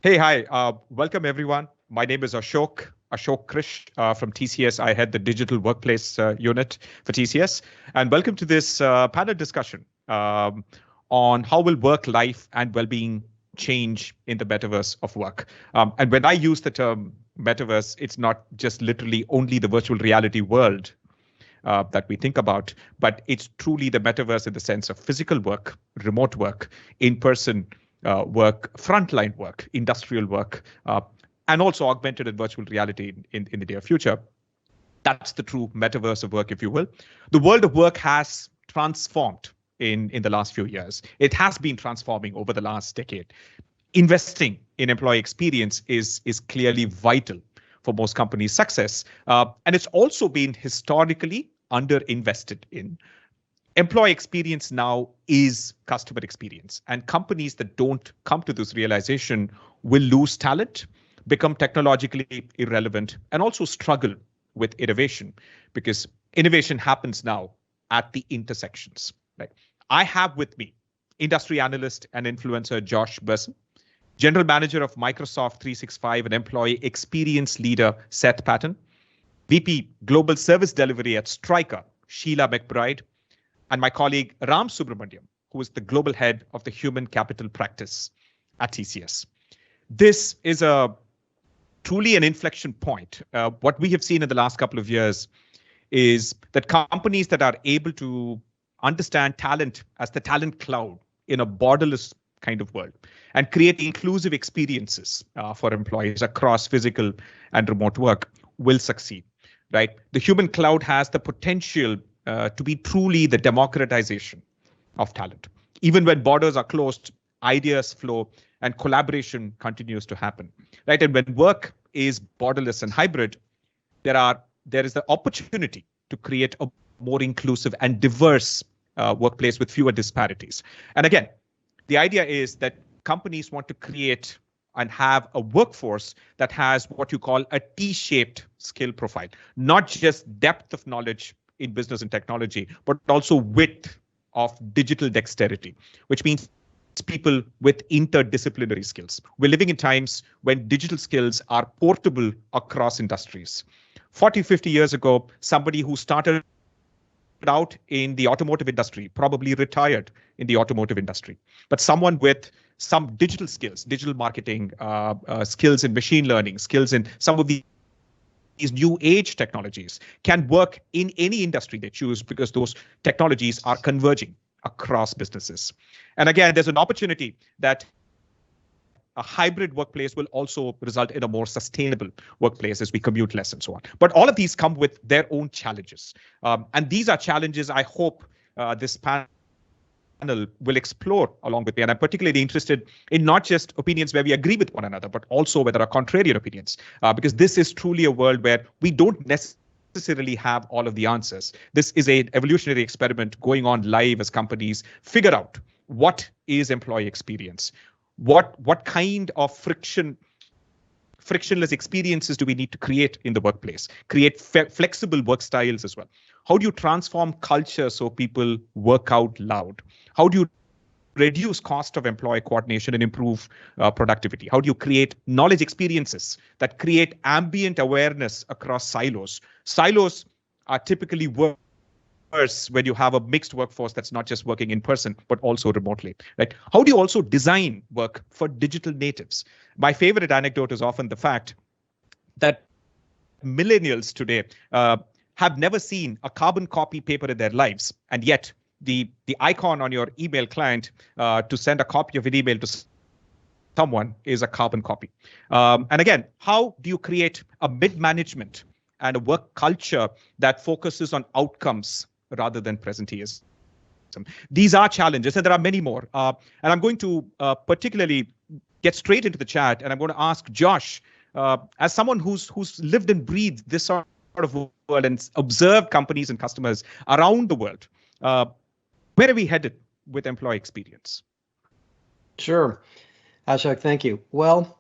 Hey, hi. Welcome, everyone. My name is Ashok Krish from TCS. I head the digital workplace unit for TCS. And welcome to this panel discussion on how will work life and well-being change in the metaverse of work. And when I use the term metaverse, it's not just literally only the virtual reality world that we think about, but it's truly the metaverse in the sense of physical work, remote work, in-person work, frontline work, industrial work, and also augmented and virtual reality in the near future. That's the true metaverse of work, if you will. The world of work has transformed in the last few years. It has been transforming over the last decade. Investing in employee experience is clearly vital for most companies' success. And it's also been historically underinvested in. Employee experience now is customer experience, and companies that don't come to this realization will lose talent, become technologically irrelevant, and also struggle with innovation, because innovation happens now at the intersections. Right? I have with me industry analyst and influencer Josh Berson, general manager of Microsoft 365 and employee experience leader Seth Patton, VP global service delivery at Stryker Sheila McBride, and my colleague Ram Subramaniam, who is the global head of the human capital practice at TCS. This is truly an inflection point. What we have seen in the last couple of years is that companies that are able to understand talent as the talent cloud in a borderless kind of world and create inclusive experiences for employees across physical and remote work will succeed, right? The human cloud has the potential to be truly the democratization of talent. Even when borders are closed, ideas flow and collaboration continues to happen, right? And when work is borderless and hybrid, there is the opportunity to create a more inclusive and diverse workplace with fewer disparities. And again, the idea is that companies want to create and have a workforce that has what you call a T-shaped skill profile, not just depth of knowledge in business and technology, but also width of digital dexterity, which means people with interdisciplinary skills. We're living in times when digital skills are portable across industries. 40, 50 years ago, somebody who started out in the automotive industry probably retired in the automotive industry. But someone with some digital skills, digital marketing, skills in machine learning, skills in some of these new age technologies can work in any industry they choose because those technologies are converging across businesses. And again, there's an opportunity that a hybrid workplace will also result in a more sustainable workplace as we commute less and so on. But all of these come with their own challenges. And these are challenges I hope this panel will explore along with me. And I'm particularly interested in not just opinions where we agree with one another, but also where there are contrarian opinions, because this is truly a world where we don't necessarily have all of the answers. This is an evolutionary experiment going on live as companies figure out what is employee experience, what kind of frictionless experiences do we need to create in the workplace, create flexible work styles as well. How do you transform culture so people work out loud? How do you reduce cost of employee coordination and improve productivity? How do you create knowledge experiences that create ambient awareness across silos? Silos are typically worse when you have a mixed workforce that's not just working in person, but also remotely, right? How do you also design work for digital natives? My favorite anecdote is often the fact that millennials today have never seen a carbon copy paper in their lives, and yet the icon on your email client to send a copy of an email to someone is a carbon copy. And again, how do you create a mid-management and a work culture that focuses on outcomes rather than presenteeism? These are challenges, and there are many more. And I'm going to particularly get straight into the chat, and I'm going to ask Josh, as someone who's lived and breathed this sort of world and observed companies and customers around the world, where are we headed with employee experience? Sure. Ashok, thank you. Well,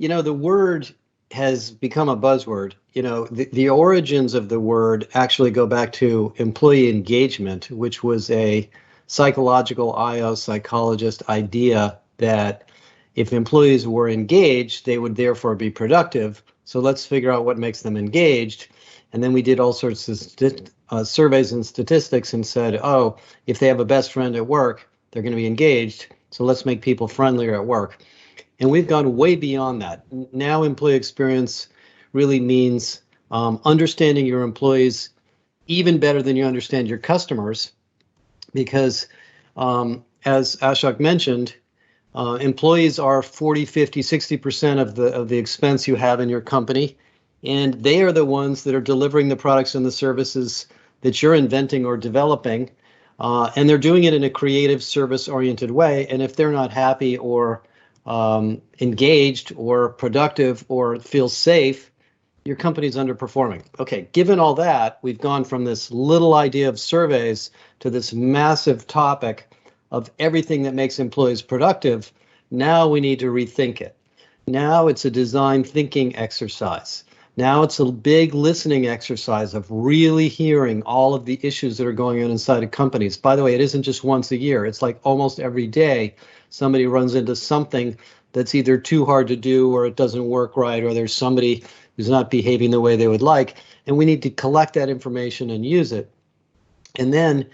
the word has become a buzzword. The origins of the word actually go back to employee engagement, which was a psychological IO psychologist idea that If employees were engaged, they would therefore be productive. So let's figure out what makes them engaged. And then we did all sorts of surveys and statistics and said, oh, if they have a best friend at work, they're going to be engaged. So let's make people friendlier at work. And we've gone way beyond that. Now employee experience really means understanding your employees even better than you understand your customers. Because as Ashok mentioned, employees are 40, 50, 60% of the expense you have in your company. And they are the ones that are delivering the products and the services that you're inventing or developing. And they're doing it in a creative, service-oriented way. And if they're not happy or engaged or productive or feel safe, your company's underperforming. Okay, given all that, we've gone from this little idea of surveys to this massive topic of everything that makes employees productive. Now we need to rethink it. Now it's a design thinking exercise. Now it's a big listening exercise of really hearing all of the issues that are going on inside of companies. By the way, it isn't just once a year. It's like almost every day somebody runs into something that's either too hard to do or it doesn't work right, or there's somebody who's not behaving the way they would like. And we need to collect that information and use it. And then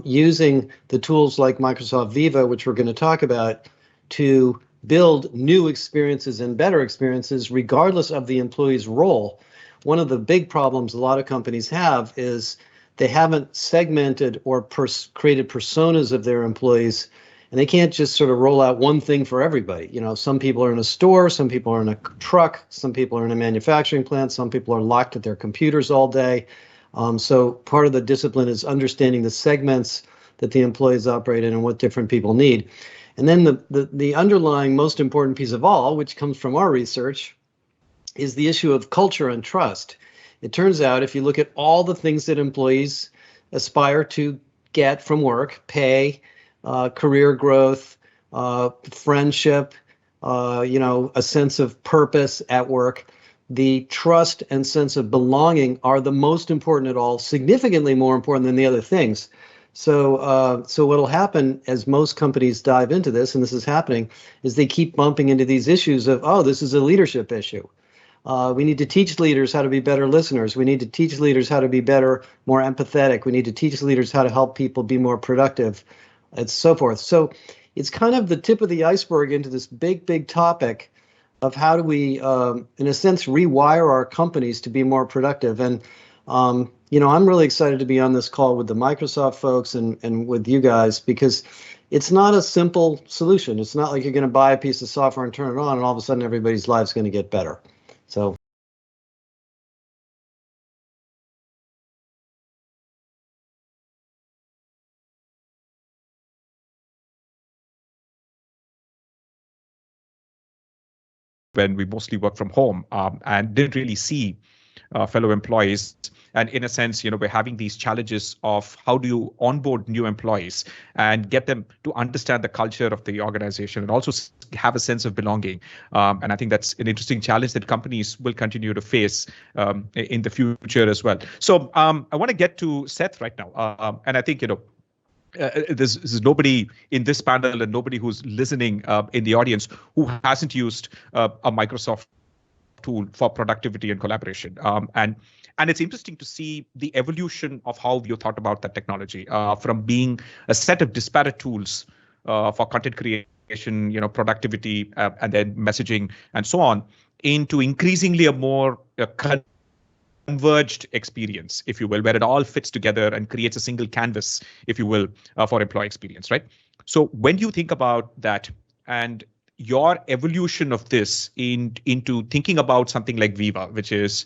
using the tools like Microsoft Viva, which we're going to talk about, to build new experiences and better experiences regardless of the employee's role. One of the big problems a lot of companies have is they haven't segmented or created personas of their employees, and they can't just sort of roll out one thing for everybody. You know, some people are in a store, some people are in a truck, some people are in a manufacturing plant, some people are locked at their computers all day. So part of the discipline is understanding the segments that the employees operate in and what different people need. And then the underlying most important piece of all, which comes from our research, is the issue of culture and trust. It turns out if you look at all the things that employees aspire to get from work, pay, career growth, friendship, a sense of purpose at work, the trust and sense of belonging are the most important at all, significantly more important than the other things. So what'll happen as most companies dive into this, and this is happening, is they keep bumping into these issues of, oh, this is a leadership issue. We need to teach leaders how to be better listeners. We need to teach leaders how to be better, more empathetic. We need to teach leaders how to help people be more productive, and so forth. So it's kind of the tip of the iceberg into this big, big topic of how do we, in a sense, rewire our companies to be more productive. And I'm really excited to be on this call with the Microsoft folks and with you guys, because it's not a simple solution. It's not like you're going to buy a piece of software and turn it on and all of a sudden everybody's life's going to get better. So. When we mostly work from home and didn't really see fellow employees. And in a sense, we're having these challenges of how do you onboard new employees and get them to understand the culture of the organization and also have a sense of belonging. And I think that's an interesting challenge that companies will continue to face in the future as well. So I want to get to Seth right now. And I think, there's nobody in this panel and nobody who's listening in the audience who hasn't used a Microsoft tool for productivity and collaboration. And it's interesting to see the evolution of how you thought about that technology from being a set of disparate tools for content creation, productivity, and then messaging and so on, into increasingly a more converged experience, if you will, where it all fits together and creates a single canvas, if you will, for employee experience, right? So when you think about that and your evolution of this into thinking about something like Viva, which is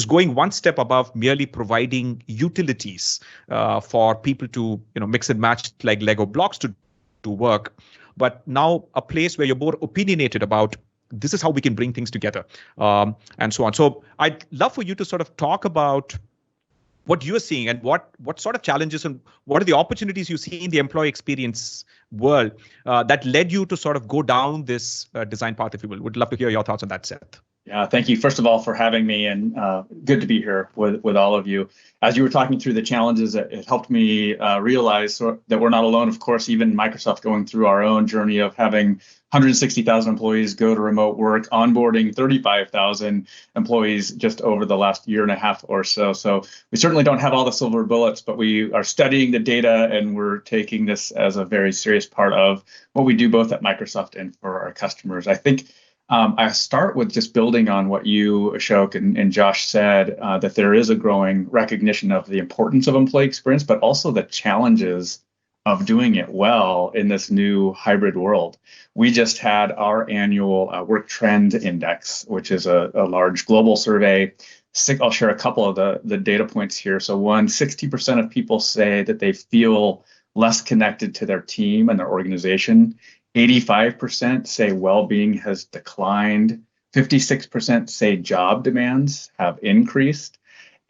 going one step above merely providing utilities for people to mix and match like Lego blocks to work, but now a place where you're more opinionated about this is how we can bring things together, and so on. So I'd love for you to sort of talk about what you're seeing and what sort of challenges and what are the opportunities you see in the employee experience world that led you to sort of go down this design path, if you will. Would love to hear your thoughts on that, Seth. Yeah, thank you, first of all, for having me, and good to be here with all of you. As you were talking through the challenges, it helped me realize that we're not alone. Of course, even Microsoft going through our own journey of having 160,000 employees go to remote work, onboarding 35,000 employees just over the last year and a half or so. So we certainly don't have all the silver bullets, but we are studying the data, and we're taking this as a very serious part of what we do both at Microsoft and for our customers. I think I start with just building on what you, Ashok, and Josh said, that there is a growing recognition of the importance of employee experience, but also the challenges of doing it well in this new hybrid world. We just had our annual Work Trend Index, which is a large global survey. I'll share a couple of the data points here. So 60% of people say that they feel less connected to their team and their organization. 85% say well-being has declined. 56% say job demands have increased.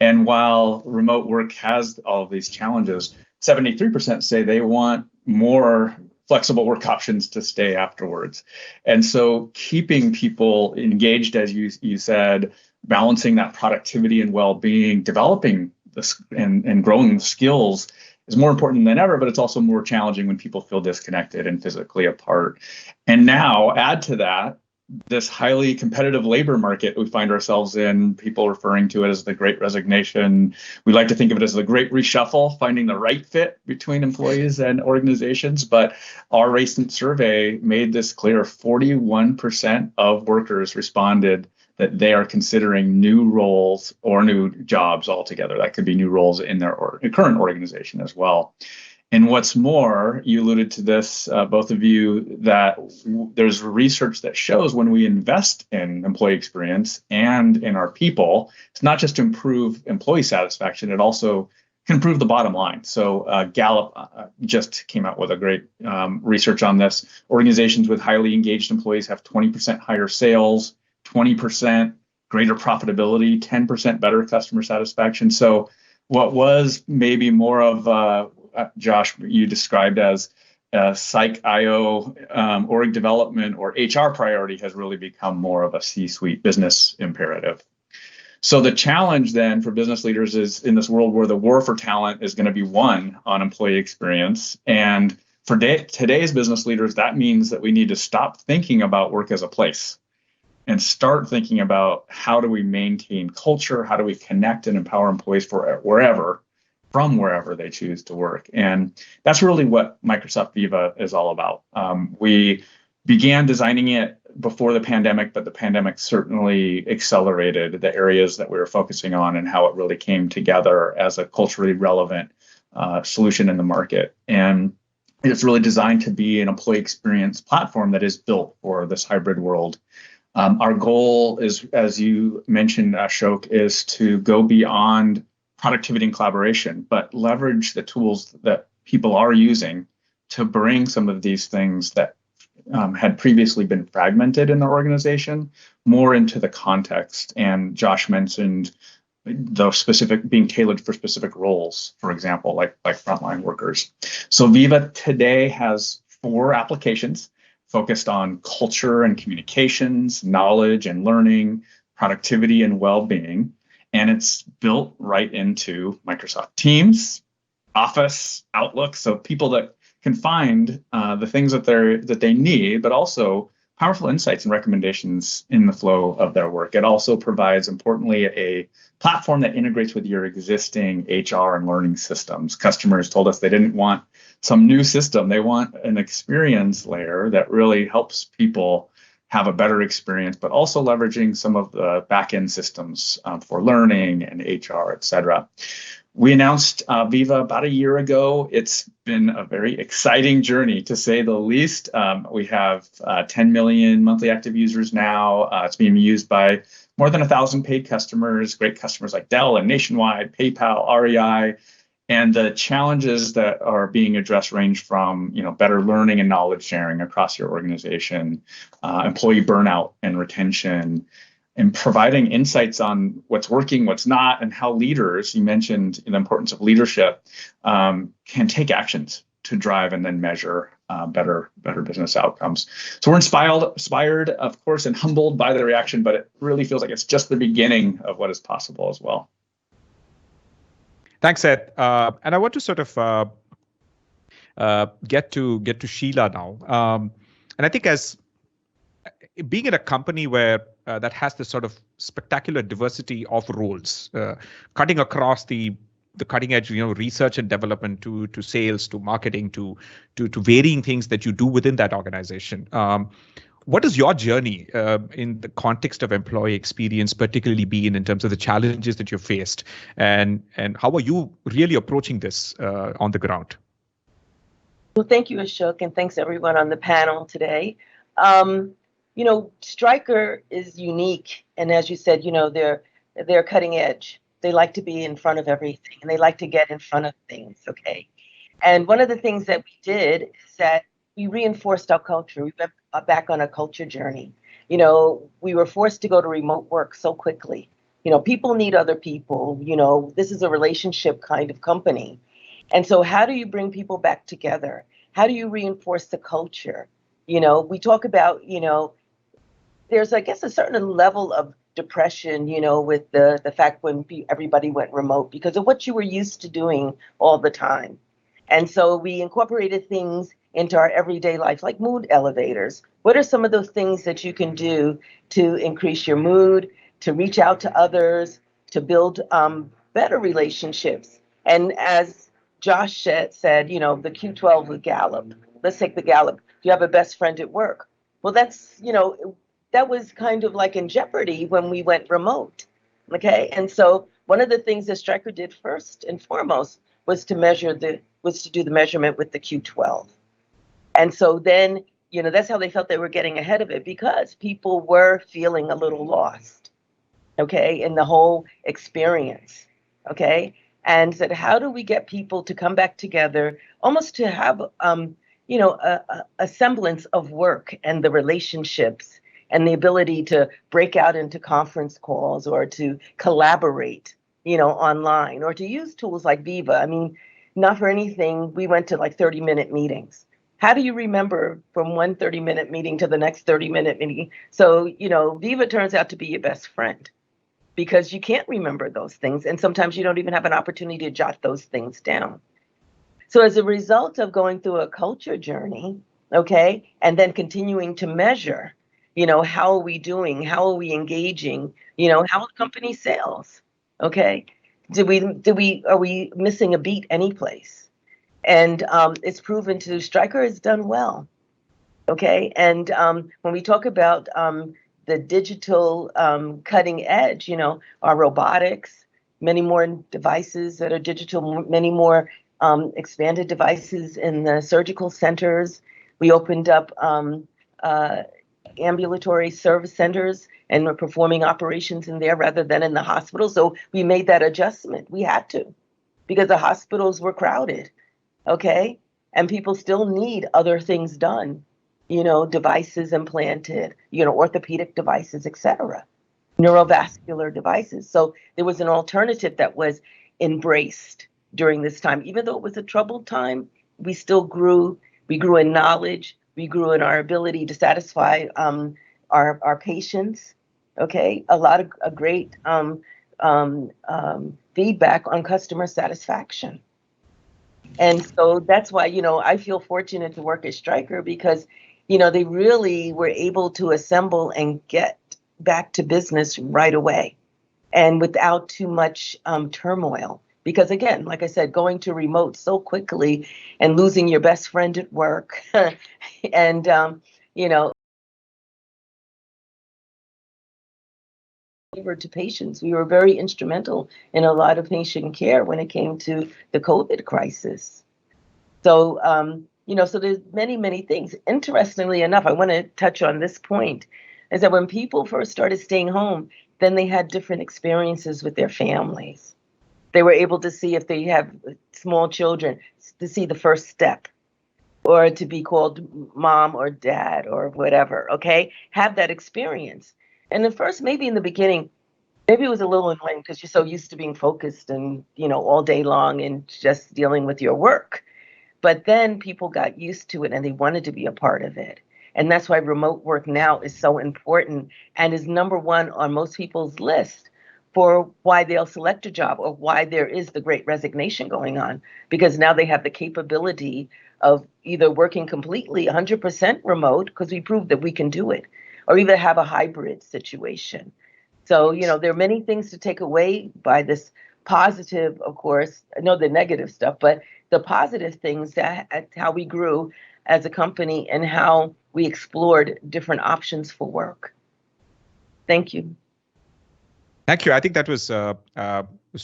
And while remote work has all of these challenges, 73% say they want more flexible work options to stay afterwards. And so keeping people engaged, as you said, balancing that productivity and well-being, developing this and growing the skills is more important than ever, but it's also more challenging when people feel disconnected and physically apart. And now add to that this highly competitive labor market we find ourselves in, people referring to it as the Great Resignation. We like to think of it as the Great Reshuffle, finding the right fit between employees and organizations. But our recent survey made this clear. 41% of workers responded that they are considering new roles or new jobs altogether. That could be new roles in their current organization as well. And what's more, you alluded to this, both of you, that there's research that shows when we invest in employee experience and in our people, it's not just to improve employee satisfaction, it also can improve the bottom line. So Gallup just came out with a great research on this. Organizations with highly engaged employees have 20% higher sales, 20% greater profitability, 10% better customer satisfaction. So what was maybe more of, Josh, you described as psych IO org development or HR priority has really become more of a C-suite business imperative. So the challenge then for business leaders is in this world where the war for talent is going to be won on employee experience. And for today's business leaders, that means that we need to stop thinking about work as a place and start thinking about how do we maintain culture, how do we connect and empower employees from wherever they choose to work. And that's really what Microsoft Viva is all about. We began designing it before the pandemic, but the pandemic certainly accelerated the areas that we were focusing on and how it really came together as a culturally relevant solution in the market. And it's really designed to be an employee experience platform that is built for this hybrid world. Our goal is, as you mentioned, Ashok, is to go beyond productivity and collaboration, but leverage the tools that people are using to bring some of these things that had previously been fragmented in the organization more into the context. And Josh mentioned the specific being tailored for specific roles, for example, like frontline workers. So Viva today has 4 applications focused on culture and communications, knowledge and learning, productivity and well-being. And it's built right into Microsoft Teams, Office, Outlook, so people that can find the things that they need, but also powerful insights and recommendations in the flow of their work. It also provides, importantly, a platform that integrates with your existing HR and learning systems. Customers told us they didn't want some new system. They want an experience layer that really helps people have a better experience, but also leveraging some of the back-end systems for learning and HR, et cetera. We announced Viva about a year ago. It's been a very exciting journey, to say the least. We have 10 million monthly active users now. It's being used by more than 1,000 paid customers, great customers like Dell and Nationwide, PayPal, REI. And the challenges that are being addressed range from, better learning and knowledge sharing across your organization, employee burnout and retention, and providing insights on what's working, what's not, and how leaders, you mentioned the importance of leadership, can take actions to drive and then measure better business outcomes. So we're inspired, of course, and humbled by the reaction, but it really feels like it's just the beginning of what is possible as well. Thanks, Ed. And I want to sort of get to Sheila now. And I think as being in a company where that has this sort of spectacular diversity of roles, cutting across the cutting edge, research and development to sales, to marketing, to varying things that you do within that organization. What is your journey in the context of employee experience particularly been in terms of the challenges that you've faced, and how are you really approaching this on the ground? Well, thank you, Ashok, and thanks everyone on the panel today. Stryker is unique, and as you said, they're cutting edge. They like to be in front of everything, and they like to get in front of things, okay? And one of the things that we did is that we reinforced our culture. We went back on a culture journey. We were forced to go to remote work so quickly. People need other people. This is a relationship kind of company. And so how do you bring people back together? How do you reinforce the culture? We talk about, there's, I guess, a certain level of depression, with the fact when everybody went remote because of what you were used to doing all the time. And so we incorporated things into our everyday life, like mood elevators. What are some of those things that you can do to increase your mood, to reach out to others, to build better relationships? And as Josh said, the Q12 with Gallup. Let's take the Gallup. Do you have a best friend at work? Well, that's, that was kind of like in jeopardy when we went remote. Okay. And so one of the things that Stryker did first and foremost was to do the measurement with the Q12. And so then, that's how they felt they were getting ahead of it, because people were feeling a little lost, okay, in the whole experience, okay? And said, how do we get people to come back together, almost to have, a semblance of work and the relationships and the ability to break out into conference calls or to collaborate, online, or to use tools like Viva. I mean, not for anything, we went to like 30-minute meetings. How do you remember from one 30-minute meeting to the next 30-minute meeting? So, Viva turns out to be your best friend, because you can't remember those things. And sometimes you don't even have an opportunity to jot those things down. So as a result of going through a culture journey, okay, and then continuing to measure, how are we doing? How are we engaging? How are the company sales? Okay. Are we missing a beat any place? And it's proven to, Stryker has done well. Okay. And when we talk about the digital cutting edge, our robotics, many more devices that are digital, many more expanded devices in the surgical centers. We opened up ambulatory service centers, and we're performing operations in there rather than in the hospital. So we made that adjustment. We had to, because the hospitals were crowded, okay? And people still need other things done, devices implanted, orthopedic devices, etc., neurovascular devices. So there was an alternative that was embraced during this time. Even though it was a troubled time, we still grew. We grew in knowledge. We grew in our ability to satisfy our patients. Okay, a lot of great feedback on customer satisfaction. And so that's why, I feel fortunate to work at Stryker, because, they really were able to assemble and get back to business right away and without too much turmoil. Because again, like I said, going to remote so quickly and losing your best friend at work and, to patients. We were very instrumental in a lot of patient care when it came to the COVID crisis. So, so there's many, many things. Interestingly enough, I want to touch on this point, is that when people first started staying home, then they had different experiences with their families. They were able to see, if they have small children, to see the first step, or to be called mom or dad or whatever, okay? Have that experience. And at first, maybe in the beginning, maybe it was a little annoying because you're so used to being focused and, all day long and just dealing with your work. But then people got used to it and they wanted to be a part of it. And that's why remote work now is so important and is number one on most people's list for why they'll select a job or why there is the great resignation going on, because now they have the capability of either working completely 100% remote, because we proved that we can do it, or either have a hybrid situation. So, you know, there are many things to take away by this positive, of course. I know the negative stuff, but the positive things, that how we grew as a company and how we explored different options for work. Thank you. Thank you. I think that was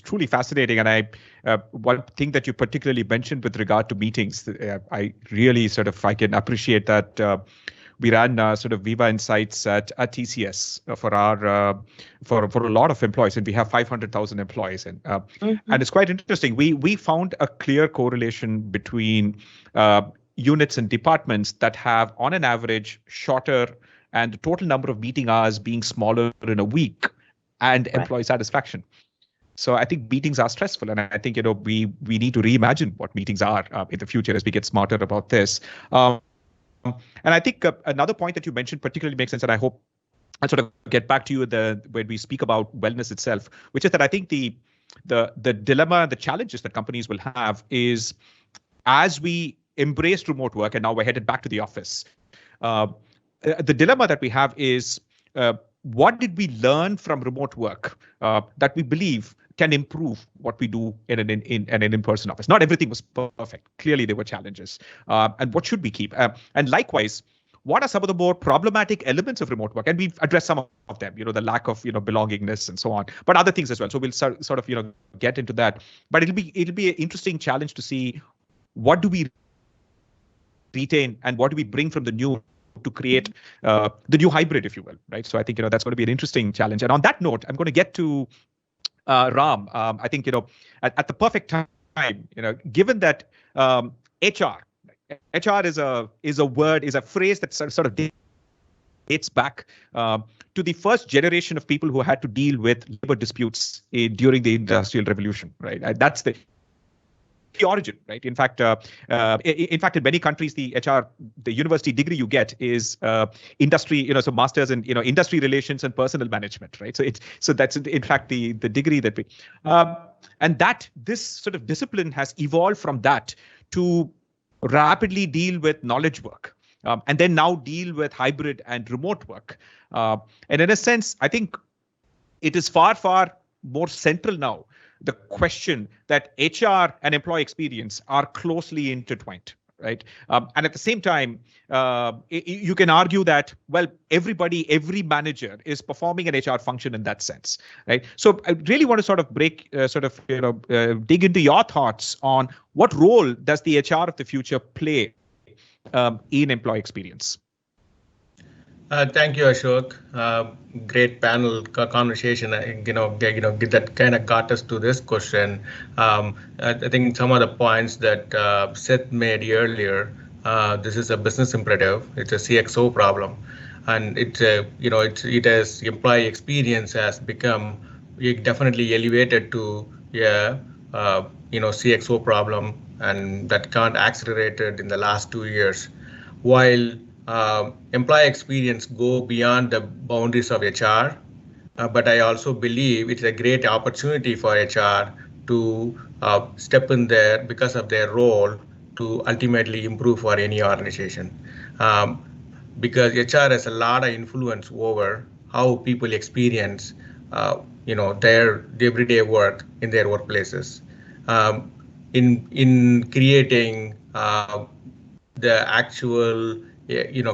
truly fascinating. And one thing that you particularly mentioned with regard to meetings, I really I can appreciate that. We ran sort of Viva Insights at TCS for our for a lot of employees, and we have 500,000 employees, and and it's quite interesting. We found a clear correlation between units and departments that have, on an average, shorter and the total number of meeting hours being smaller in a week, and employee satisfaction. So I think meetings are stressful, and I think we need to reimagine what meetings are in the future as we get smarter about this. And I think another point that you mentioned particularly makes sense, and I hope I'll sort of get back to you when we speak about wellness itself, which is that I think the dilemma, the challenges that companies will have is, as we embrace remote work and now we're headed back to the office, the dilemma that we have is, what did we learn from remote work that we believe can improve what we do in an in-person office? Not everything was perfect. Clearly, there were challenges. And what should we keep? And likewise, what are some of the more problematic elements of remote work? And we've addressed some of them, the lack of, belongingness and so on, but other things as well. So we'll sort of, get into that. But it'll be an interesting challenge to see what do we retain and what do we bring from the new to create the new hybrid, if you will, right? So I think, that's going to be an interesting challenge. And on that note, I'm going to get to Ram. I think, at the perfect time, given that HR is a phrase that sort of dates back to the first generation of people who had to deal with labor disputes during the Industrial Revolution, right? That's the origin, right? In fact, in many countries, the university degree you get is industry, so masters in industry relations and personal management, right? So that's in fact the degree that we and that this sort of discipline has evolved from that to rapidly deal with knowledge work, and then now deal with hybrid and remote work. And in a sense, I think it is far more central now, the question that HR and employee experience are closely intertwined, right? And at the same time, you can argue that, well, every manager is performing an HR function in that sense, right? So I really want to sort of dig into your thoughts on what role does the HR of the future play in employee experience? Thank you, Ashok. Great panel conversation. That kind of got us to this question. I think some of the points that Seth made earlier. This is a business imperative. It's a CXO problem, and it has employee experience has become definitely elevated to CXO problem, and that got accelerated in the last 2 years, while employee experience go beyond the boundaries of HR, but I also believe it's a great opportunity for HR to step in there because of their role to ultimately improve for any organization. Because HR has a lot of influence over how people experience their everyday work in their workplaces. In creating the actual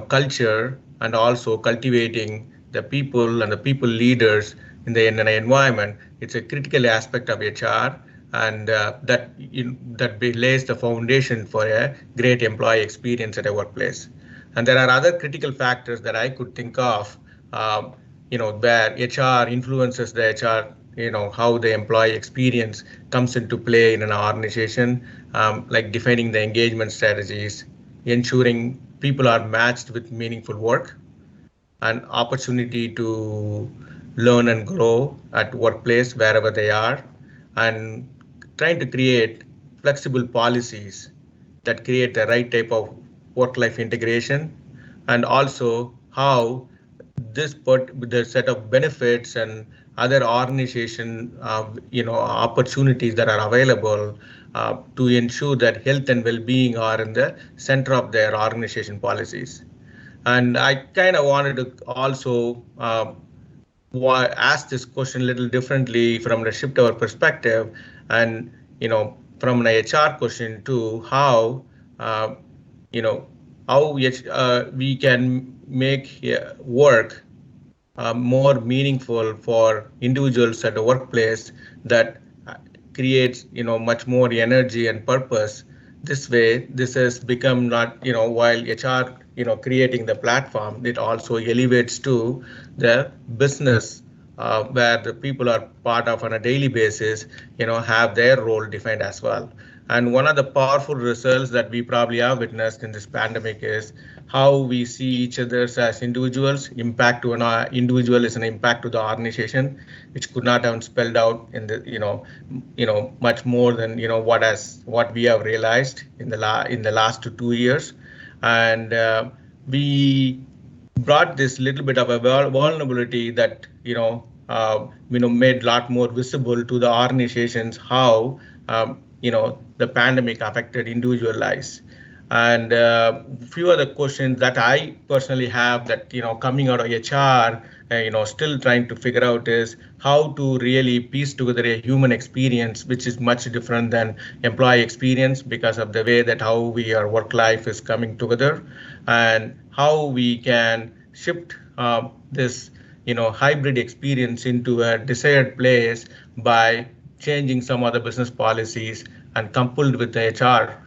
culture, and also cultivating the people and the people leaders in the environment, it's a critical aspect of HR, and that lays the foundation for a great employee experience at a workplace. And there are other critical factors that I could think of, where HR influences the HR, how the employee experience comes into play in an organization, like defining the engagement strategies, ensuring people are matched with meaningful work, an opportunity to learn and grow at workplace wherever they are, and trying to create flexible policies that create the right type of work-life integration, and also how the set of benefits and other organization opportunities that are available to ensure that health and well-being are in the center of their organization policies. And I kind of wanted to also ask this question a little differently from the shift our perspective, and from an HR question to how we can make work more meaningful for individuals at the workplace that creates much more energy and purpose. This way, this has become not while HR creating the platform, it also elevates to the business where the people are part of on a daily basis have their role defined as well. And one of the powerful results that we probably have witnessed in this pandemic is how we see each other as individuals. Impact to an individual is an impact to the organization, which could not have spelled out in the much more than what we have realized in the last 2 years. And we brought this little bit of a vulnerability that made a lot more visible to the organizations how the pandemic affected individual lives. And few other questions that I personally have that coming out of HR still trying to figure out is how to really piece together a human experience which is much different than employee experience because of the way that how our work life is coming together, and how we can shift this hybrid experience into a desired place by changing some other business policies, and coupled with the HR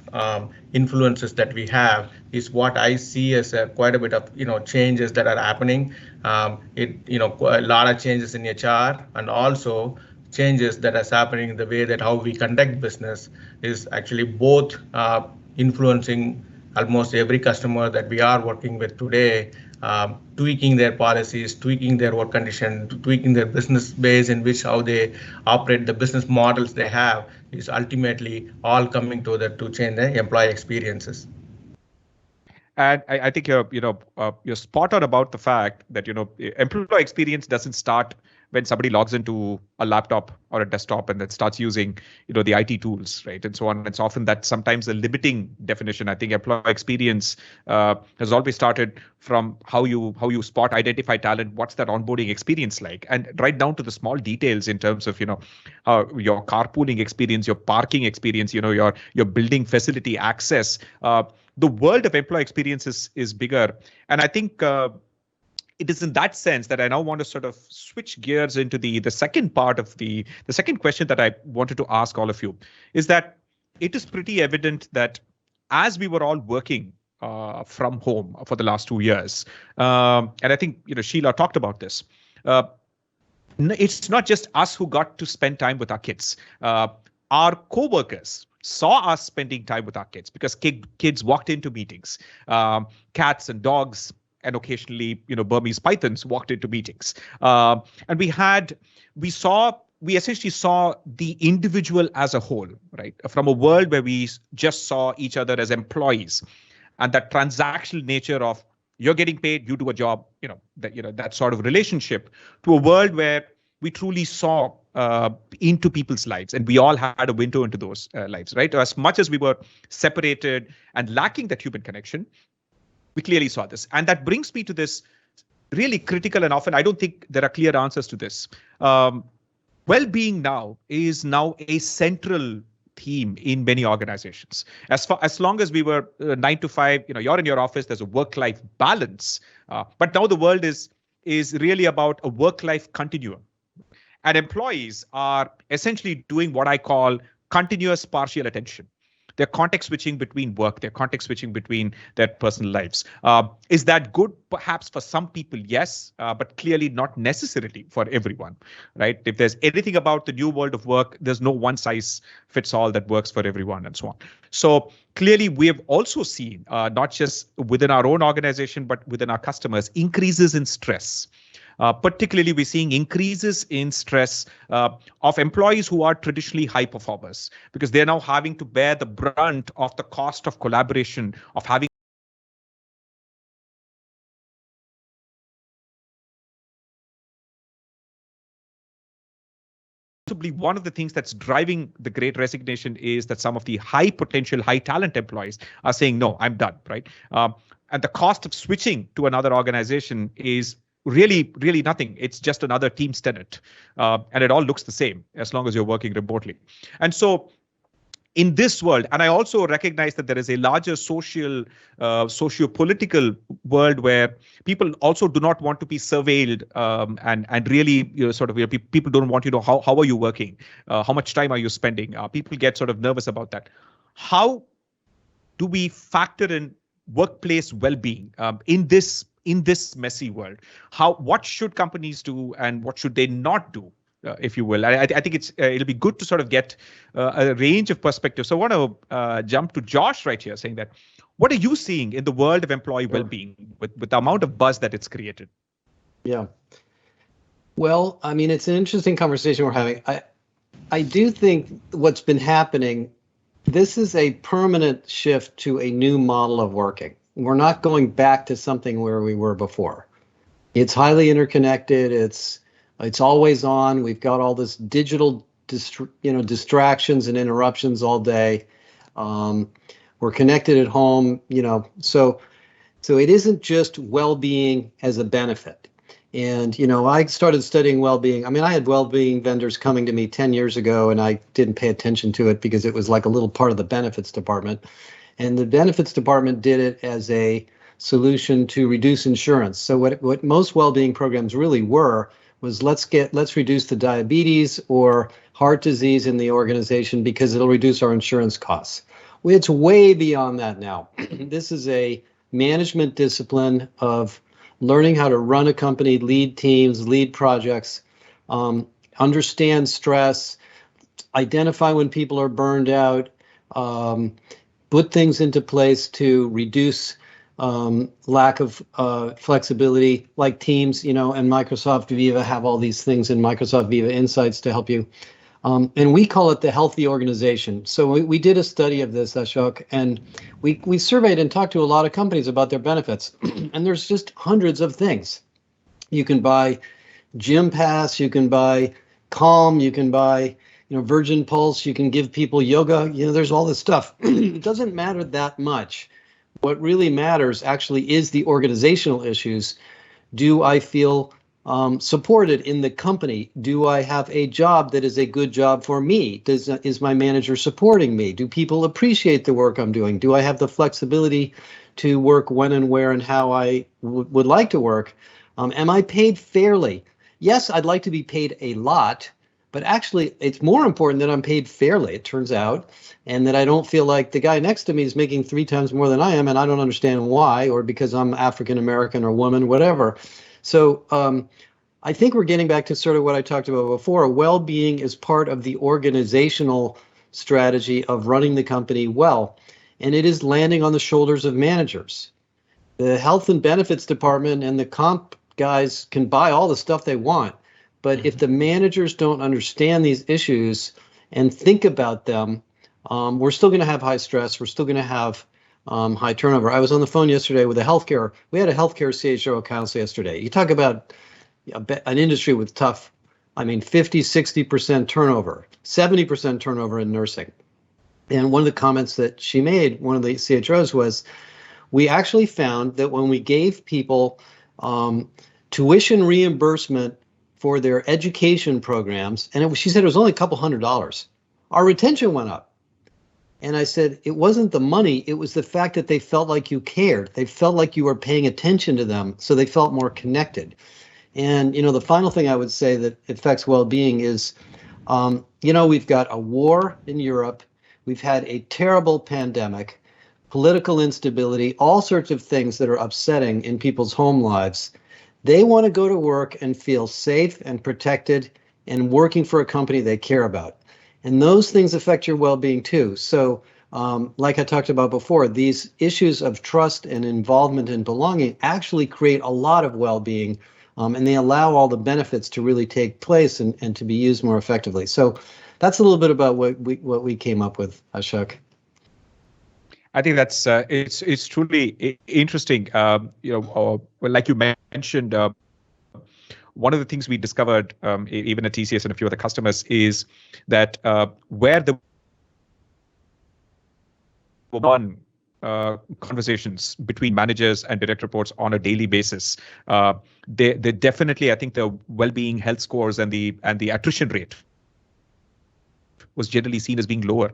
influences that we have is what I see as quite a bit of changes that are happening. A lot of changes in HR, and also changes that is happening in the way that how we conduct business is actually both influencing almost every customer that we are working with today, tweaking their policies, tweaking their work condition, tweaking their business base in which how they operate, the business models they have, is ultimately all coming together to change the employee experiences. And I think you're spot on about the fact that employee experience doesn't start when somebody logs into a laptop or a desktop and then starts using the IT tools, right, and so on. It's often that sometimes a limiting definition. I think employee experience has always started from how you spot, identify talent, what's that onboarding experience like, and right down to the small details in terms of your carpooling experience, your parking experience, your building facility access. The world of employee experience is bigger, and I think it is in that sense that I now want to sort of switch gears into the second part of the second question that I wanted to ask all of you, is that it is pretty evident that as we were all working from home for the last 2 years, and I think Sheila talked about this. It's not just us who got to spend time with our kids. Our co-workers saw us spending time with our kids because kids walked into meetings. Cats and dogs and occasionally, Burmese pythons walked into meetings. And we essentially saw the individual as a whole, right? From a world where we just saw each other as employees, and that transactional nature of you're getting paid, you do a job, that sort of relationship, to a world where we truly saw into people's lives, and we all had a window into those lives, right? As much as we were separated and lacking that human connection, we clearly saw this. And that brings me to this really critical, and often I don't think there are clear answers to this. Well-being now is a central theme in many organizations. As long as we were 9 to 5, you're in your office, there's a work-life balance. But now the world is really about a work-life continuum. And employees are essentially doing what I call continuous partial attention. They're context switching between work. They're context switching between their personal lives. Is that good? Perhaps for some people, yes, but clearly not necessarily for everyone, right? If there's anything about the new world of work, there's no one size fits all that works for everyone and so on. So clearly, we have also seen, not just within our own organization, but within our customers, increases in stress. Particularly, we're seeing increases in stress of employees who are traditionally high performers, because they're now having to bear the brunt of the cost of collaboration, of having possibly one of the things that's driving the great resignation is that some of the high potential, high talent employees are saying, no, I'm done, right? And the cost of switching to another organization is really nothing. It's just another Teams tenant. And it all looks the same as long as you're working remotely. And so in this world, and I also recognize that there is a larger socio-political world where people also do not want to be surveilled, and really, people don't want to know how are you working, how much time are you spending. People get sort of nervous about that. How do we factor in workplace well-being in this messy world? What should companies do and what should they not do? If you will. I think it'll be good to sort of get a range of perspectives. So I want to jump to Josh right here, saying that, what are you seeing in the world of employee well-being with the amount of buzz that it's created? Yeah. Well, I mean, it's an interesting conversation we're having. I do think what's been happening, this is a permanent shift to a new model of working. We're not going back to something where we were before. It's highly interconnected. It's always on. We've got all this digital, distractions and interruptions all day. We're connected at home, so it isn't just well-being as a benefit. And, I started studying well-being. I mean, I had well-being vendors coming to me 10 years ago, and I didn't pay attention to it because it was like a little part of the benefits department. And the benefits department did it as a solution to reduce insurance. So what most well-being programs really were was let's reduce the diabetes or heart disease in the organization because it'll reduce our insurance costs. Well, it's way beyond that now. This is a management discipline of learning how to run a company, lead teams, lead projects, understand stress, identify when people are burned out, put things into place to reduce lack of flexibility, like Teams, and Microsoft Viva have all these things in Microsoft Viva Insights to help you. And we call it the healthy organization. So we did a study of this, Ashok, and we surveyed and talked to a lot of companies about their benefits. And there's just hundreds of things. You can buy Gym Pass, you can buy Calm, you can buy Virgin Pulse, you can give people yoga, there's all this stuff. It doesn't matter that much. What really matters actually is the organizational issues. Do I feel supported in the company? Do I have a job that is a good job for me? Is my manager supporting me? Do people appreciate the work I'm doing? Do I have the flexibility to work when and where and how I would like to work? Am I paid fairly? Yes, I'd like to be paid a lot, but actually it's more important that I'm paid fairly, it turns out, and that I don't feel like the guy next to me is making 3 times more than I am, and I don't understand why, or because I'm African American or woman, whatever. So I think we're getting back to sort of what I talked about before. Well-being is part of the organizational strategy of running the company well, and it is landing on the shoulders of managers. The health and benefits department and the comp guys can buy all the stuff they want, but if the managers don't understand these issues and think about them, we're still going to have high stress. We're still going to have high turnover. I was on the phone yesterday with we had a healthcare CHRO council yesterday. You talk about an industry with tough, 50, 60% turnover, 70% turnover in nursing. And one of the comments that she made, one of the CHROs, was, we actually found that when we gave people tuition reimbursement for their education programs, and she said it was only a couple $100, our retention went up. And I said, it wasn't the money, it was the fact that they felt like you cared. They felt like you were paying attention to them, so they felt more connected. And, the final thing I would say that affects well-being is, we've got a war in Europe. We've had a terrible pandemic, political instability, all sorts of things that are upsetting in people's home lives. They want to go to work and feel safe and protected and working for a company they care about. And those things affect your well-being too. So like I talked about before, these issues of trust and involvement and belonging actually create a lot of well-being and they allow all the benefits to really take place and to be used more effectively. So that's a little bit about what we came up with, Ashok. I think that's it's truly interesting. Well, like you mentioned, one of the things we discovered, even at TCS and a few other customers, is that where the one conversations between managers and direct reports on a daily basis, they definitely, I think, the well-being, health scores, and the attrition rate was generally seen as being lower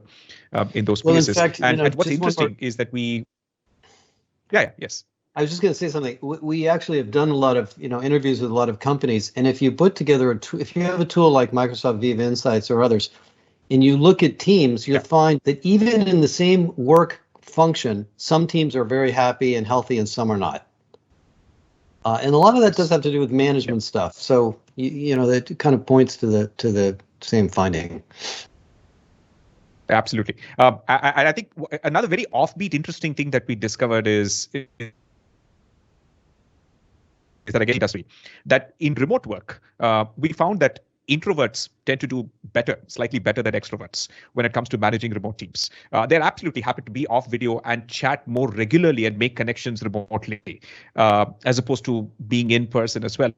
in those places. In fact, and what's interesting is that yes. I was just going to say something. We actually have done a lot of interviews with a lot of companies, and if you put together if you have a tool like Microsoft Viva Insights or others, and you look at teams, you'll find that even in the same work function, some teams are very happy and healthy, and some are not. And a lot of that does have to do with management stuff. So that kind of points to the same finding. Absolutely. I think another very offbeat, interesting thing that we discovered is that again industry, that in remote work, we found that introverts tend to do slightly better than extroverts when it comes to managing remote teams. They're absolutely happy to be off video and chat more regularly and make connections remotely, as opposed to being in person as well.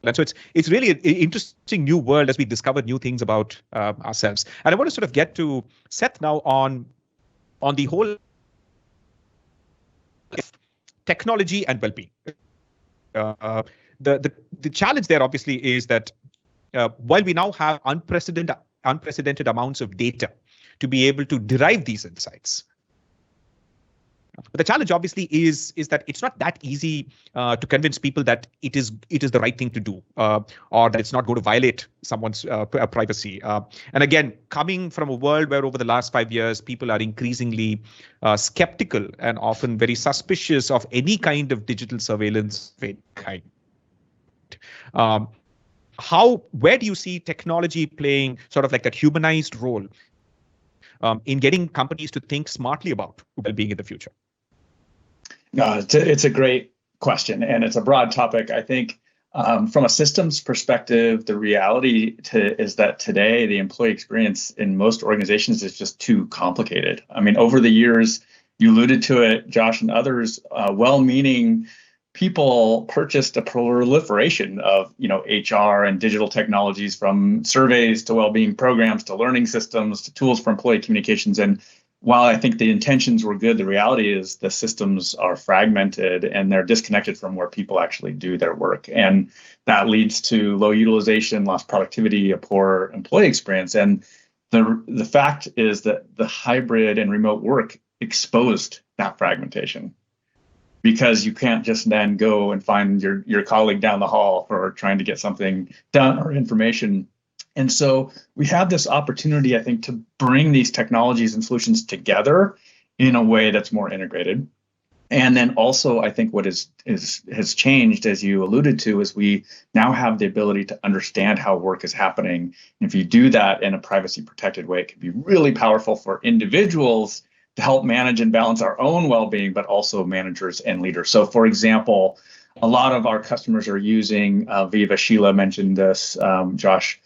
And so it's really an interesting new world as we discover new things about ourselves. And I want to sort of get to Seth now on the whole technology and well-being. The challenge there obviously is that while we now have unprecedented amounts of data to be able to derive these insights, but the challenge obviously is that it's not that easy to convince people that it is the right thing to do, or that it's not going to violate someone's privacy. And again, coming from a world where over the last 5 years, people are increasingly skeptical and often very suspicious of any kind of digital surveillance of any kind. Where do you see technology playing sort of like that humanized role in getting companies to think smartly about well-being in the future? No, it's a great question, and it's a broad topic. I think from a systems perspective, the reality is that today the employee experience in most organizations is just too complicated. I mean, over the years, you alluded to it, Josh and others, well-meaning people purchased a proliferation of HR and digital technologies, from surveys to well-being programs to learning systems to tools for employee communications. And while I think the intentions were good, the reality is the systems are fragmented and they're disconnected from where people actually do their work. And that leads to low utilization, lost productivity, a poor employee experience. And the fact is that the hybrid and remote work exposed that fragmentation, because you can't just then go and find your colleague down the hall for trying to get something done or information. And so we have this opportunity, I think, to bring these technologies and solutions together in a way that's more integrated. And then also, I think what has changed, as you alluded to, is we now have the ability to understand how work is happening. And if you do that in a privacy protected way, it can be really powerful for individuals to help manage and balance our own well-being, but also managers and leaders. So, for example, a lot of our customers are using Viva. Sheila mentioned this, Josh,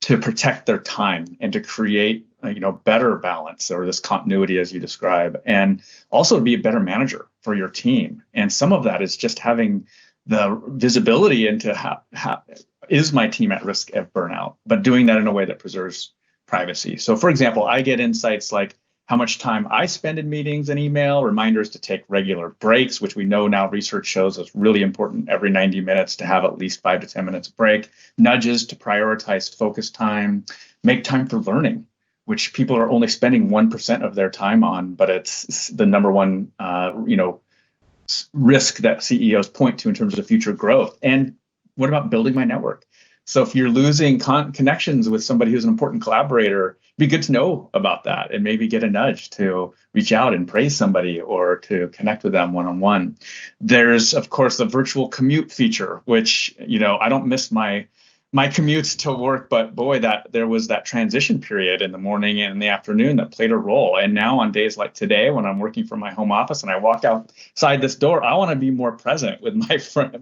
to protect their time and to create better balance, or this continuity as you describe, and also to be a better manager for your team. And some of that is just having the visibility into how is my team at risk of burnout, but doing that in a way that preserves privacy. So, for example, I get insights like how much time I spend in meetings and email, reminders to take regular breaks, which we know now research shows is really important every 90 minutes to have at least 5 to 10 minutes break, nudges to prioritize focus time, make time for learning, which people are only spending 1% of their time on, but it's the number one risk that CEOs point to in terms of future growth. And what about building my network? So if you're losing connections with somebody who's an important collaborator, it'd be good to know about that and maybe get a nudge to reach out and praise somebody or to connect with them one-on-one. There's, of course, the virtual commute feature, which, I don't miss my my commutes to work, but boy, that there was that transition period in the morning and in the afternoon that played a role. And now on days like today, when I'm working from my home office and I walk outside this door, I want to be more present with my friends,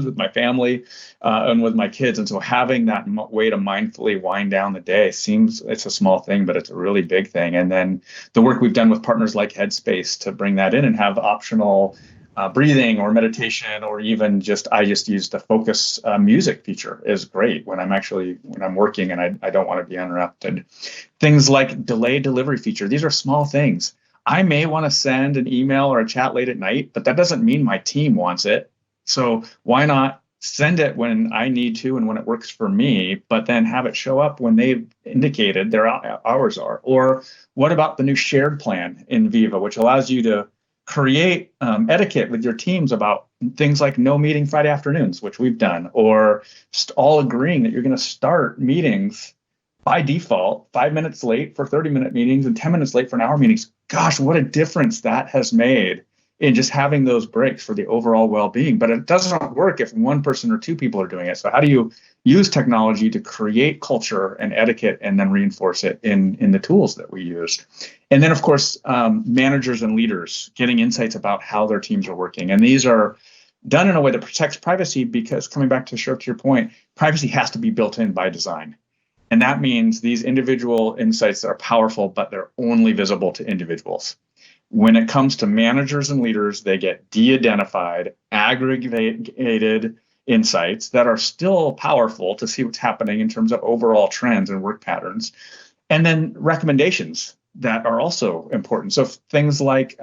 with my family, and with my kids. And so having that way to mindfully wind down the day it's a small thing, but it's a really big thing. And then the work we've done with partners like Headspace to bring that in and have optional breathing or meditation, or even I just use the focus music feature is great when I'm working and I don't want to be interrupted. Things like delay delivery feature. These are small things. I may want to send an email or a chat late at night, but that doesn't mean my team wants it. So why not send it when I need to and when it works for me, but then have it show up when they've indicated their hours are? Or what about the new shared plan in Viva, which allows you to create etiquette with your teams about things like no meeting Friday afternoons, which we've done, or all agreeing that you're going to start meetings by default 5 minutes late for 30-minute meetings and 10 minutes late for an hour meetings. Gosh, what a difference that has made in just having those breaks for the overall well-being. But it doesn't work if one person or two people are doing it. So how do you use technology to create culture and etiquette and then reinforce it in the tools that we use? And then, of course, managers and leaders getting insights about how their teams are working. And these are done in a way that protects privacy, because coming back to your point, privacy has to be built in by design. And that means these individual insights that are powerful, but they're only visible to individuals. When it comes to managers and leaders, they get de-identified, aggregated insights that are still powerful to see what's happening in terms of overall trends and work patterns. And then recommendations that are also important. So things like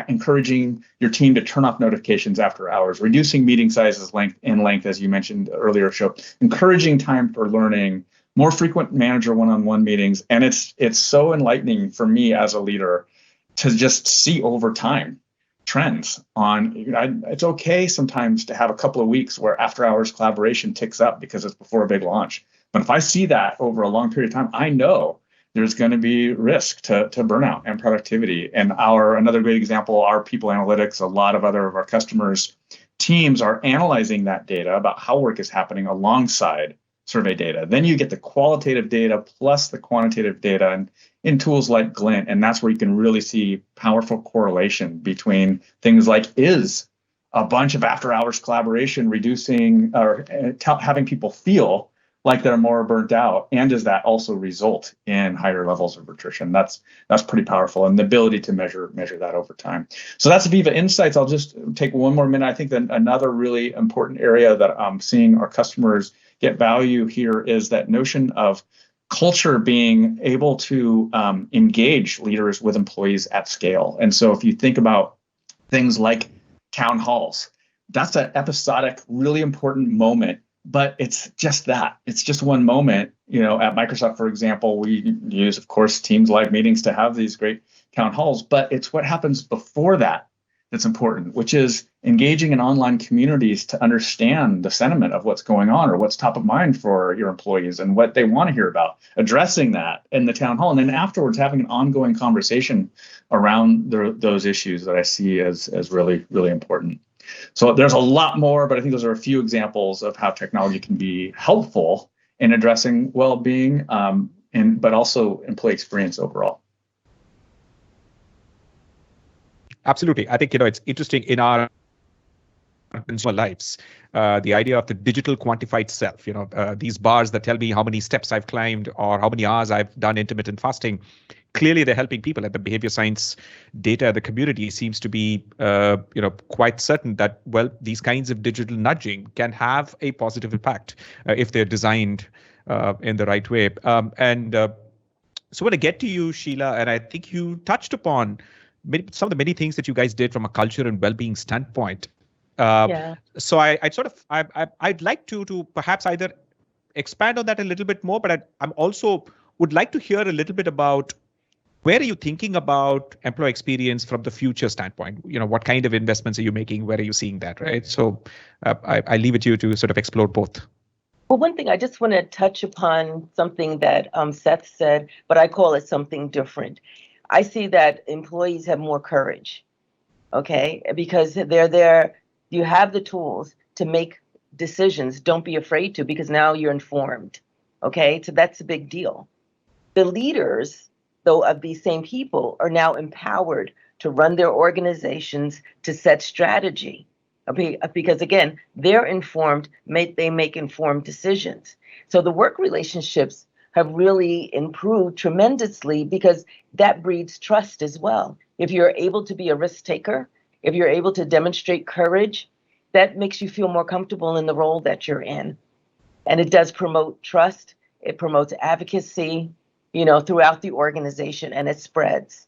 encouraging your team to turn off notifications after hours, reducing meeting sizes length, as you mentioned earlier, encouraging time for learning, more frequent manager one-on-one meetings. And it's so enlightening for me as a leader to just see over time trends on. It's okay sometimes to have a couple of weeks where after hours collaboration ticks up because it's before a big launch. But if I see that over a long period of time, I know there's going to be risk to burnout and productivity. And another great example, our people analytics, a lot of other of our customers' teams are analyzing that data about how work is happening alongside survey data. Then you get the qualitative data plus the quantitative data and in tools like Glint. And that's where you can really see powerful correlation between things like, is a bunch of after hours collaboration reducing or having people feel like they're more burnt out, and does that also result in higher levels of attrition? That's pretty powerful, and the ability to measure that over time. So that's Viva Insights. I'll just take one more minute. I think that another really important area that I'm seeing our customers get value here is that notion of culture being able to engage leaders with employees at scale. And so if you think about things like town halls, that's an episodic, really important moment. But it's just that. It's just one moment. At Microsoft, for example, we use, of course, Teams live meetings to have these great town halls. But it's what happens before that that's important, which is engaging in online communities to understand the sentiment of what's going on or what's top of mind for your employees and what they want to hear about, addressing that in the town hall. And then afterwards, having an ongoing conversation around those issues that I see as really, really important. So there's a lot more, but I think those are a few examples of how technology can be helpful in addressing well-being, but also employee experience overall. Absolutely. I think, it's interesting in our consumer lives, the idea of the digital quantified self, these bars that tell me how many steps I've climbed or how many hours I've done intermittent fasting. Clearly, they're helping people, and the behavior science data, the community seems to be, quite certain that, these kinds of digital nudging can have a positive impact if they're designed in the right way. So I want to get to you, Sheila, and I think you touched upon some of the many things that you guys did from a culture and well-being standpoint. So I'd like to perhaps either expand on that a little bit more, but I'm also would like to hear a little bit about where are you thinking about employee experience from the future standpoint? What kind of investments are you making? Where are you seeing that, right? So I leave it to you to sort of explore both. Well, one thing I just want to touch upon something that Seth said, but I call it something different. I see that employees have more courage, okay? Because they're there, you have the tools to make decisions. Don't be afraid to, because now you're informed. Okay, so that's a big deal. The leaders, though, of these same people are now empowered to run their organizations, to set strategy, because again, they're informed, they make informed decisions. So the work relationships have really improved tremendously, because that breeds trust as well. If you're able to be a risk taker, if you're able to demonstrate courage, that makes you feel more comfortable in the role that you're in. And it does promote trust. It promotes advocacy, throughout the organization, and it spreads.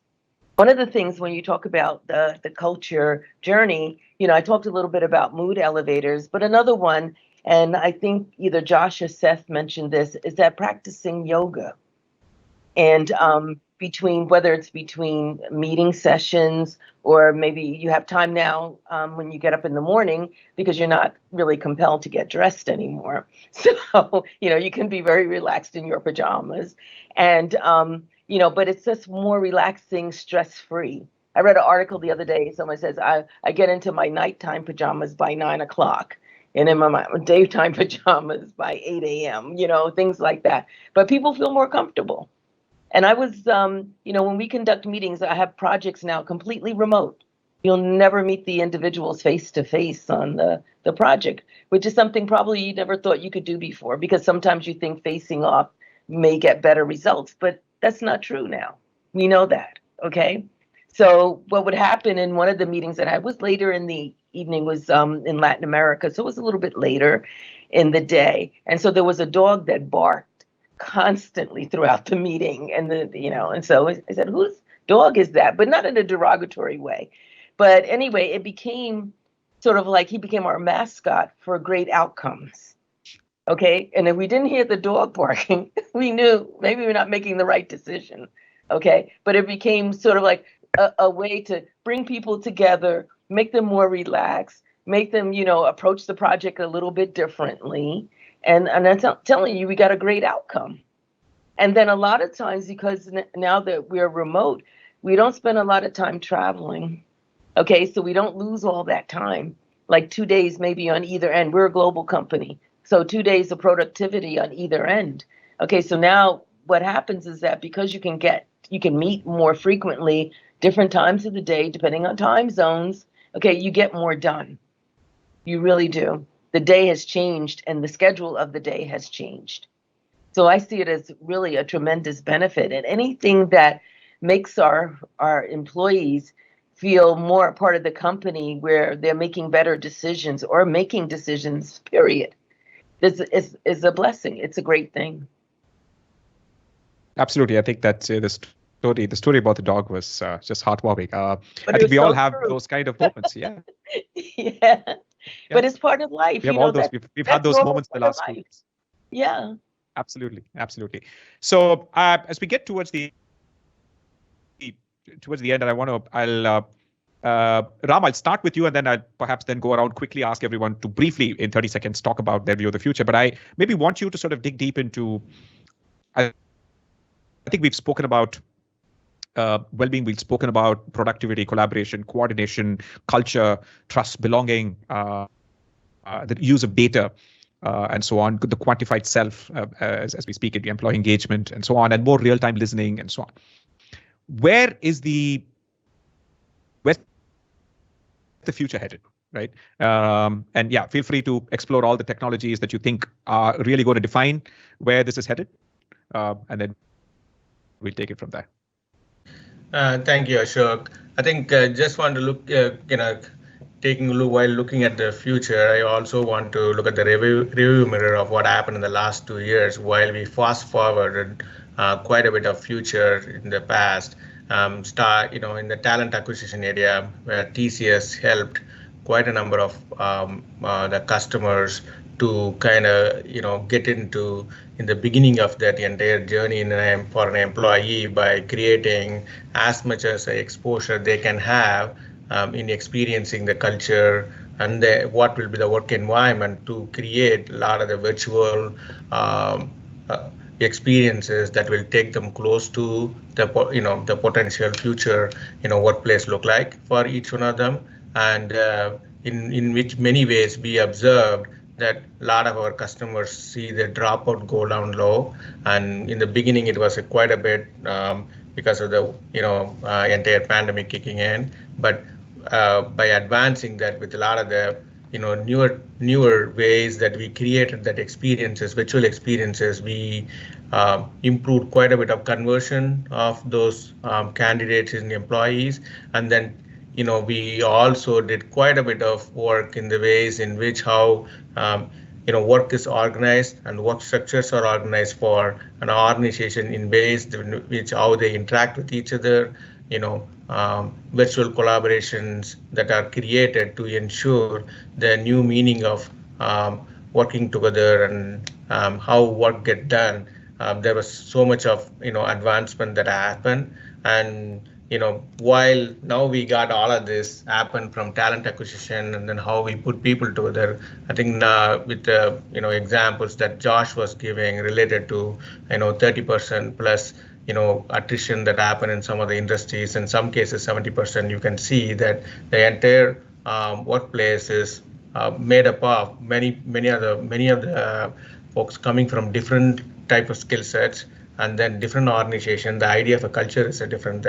One of the things when you talk about the culture journey, I talked a little bit about mood elevators, but another one, and I think either Josh or Seth mentioned this, is that practicing yoga. And whether it's between meeting sessions, or maybe you have time now when you get up in the morning, because you're not really compelled to get dressed anymore. So, you can be very relaxed in your pajamas. And, but it's just more relaxing, stress-free. I read an article the other day. Someone says, I get into my nighttime pajamas by 9 o'clock. And in my daytime pajamas by 8 a.m., things like that. But people feel more comfortable. And I was, when we conduct meetings, I have projects now completely remote. You'll never meet the individuals face to face on the project, which is something probably you never thought you could do before, because sometimes you think facing off may get better results, but that's not true now. We know that, okay? So what would happen in one of the meetings that I was later in the evening was in Latin America, so it was a little bit later in the day. And so there was a dog that barked constantly throughout the meeting, and and so I said, whose dog is that? But not in a derogatory way. But anyway, it became sort of like he became our mascot for great outcomes. Okay, and if we didn't hear the dog barking, we knew maybe we're not making the right decision. Okay, but it became sort of like a way to bring people together, make them more relaxed, make them approach the project a little bit differently. And I'm telling you, we got a great outcome. And then a lot of times, because now that we're remote, we don't spend a lot of time traveling. Okay, so we don't lose all that time, like 2 days maybe on either end. We're a global company, so 2 days of productivity on either end. Okay, so now what happens is that because you can meet more frequently, different times of the day, depending on time zones, okay, you get more done. You really do. The day has changed, and the schedule of the day has changed. So I see it as really a tremendous benefit, and anything that makes our employees feel more a part of the company, where they're making better decisions or making decisions, period, is a blessing. It's a great thing. Absolutely. I think that the story about the dog was just heartwarming. I think we all have those kind of moments. Yeah. Yeah. But it's part of life. We have all those. We've had those moments the last 2 weeks. Yeah. Absolutely. So as we get towards the end, and Ram, I'll start with you, and then I'll perhaps then go around quickly, ask everyone to briefly in 30 seconds talk about their view of the future. But I maybe want you to sort of dig deep into. I think we've spoken about well-being. We've spoken about productivity, collaboration, coordination, culture, trust, belonging, the use of data, and so on, the quantified self, as we speak, in the employee engagement, and so on, and more real-time listening, and so on. Where's the future headed, right? And yeah, feel free to explore all the technologies that you think are really going to define where this is headed, and then we'll take it from there. Thank you, Ashok. I think just want to look, taking a look while looking at the future. I also want to look at the review mirror of what happened in the last 2 years, while we fast forwarded quite a bit of future in the past. In the talent acquisition area, where TCS helped quite a number of the customers to kind of get into in the beginning of that entire journey for an employee, by creating as much as exposure they can have in experiencing the culture and what will be the work environment, to create a lot of the virtual experiences that will take them close to the potential future workplace look like for each one of them. And in which many ways we observed that a lot of our customers see the dropout go down low. And in the beginning, it was quite a bit because of the entire pandemic kicking in. But by advancing that with a lot of the newer ways that we created that experiences, virtual experiences, we improved quite a bit of conversion of those candidates and employees. And then we also did quite a bit of work in the ways in which how work is organized and work structures are organized for an organization in ways in which how they interact with each other, virtual collaborations that are created to ensure the new meaning of working together and how work get done. There was so much of advancement that happened, and while now we got all of this happen from talent acquisition and then how we put people together, I think with the examples that Josh was giving related to 30% plus attrition that happened in some of the industries, in some cases 70%, you can see that the entire workplace is made up of many of the folks coming from different type of skill sets, and then different organization. The idea of a culture is a different,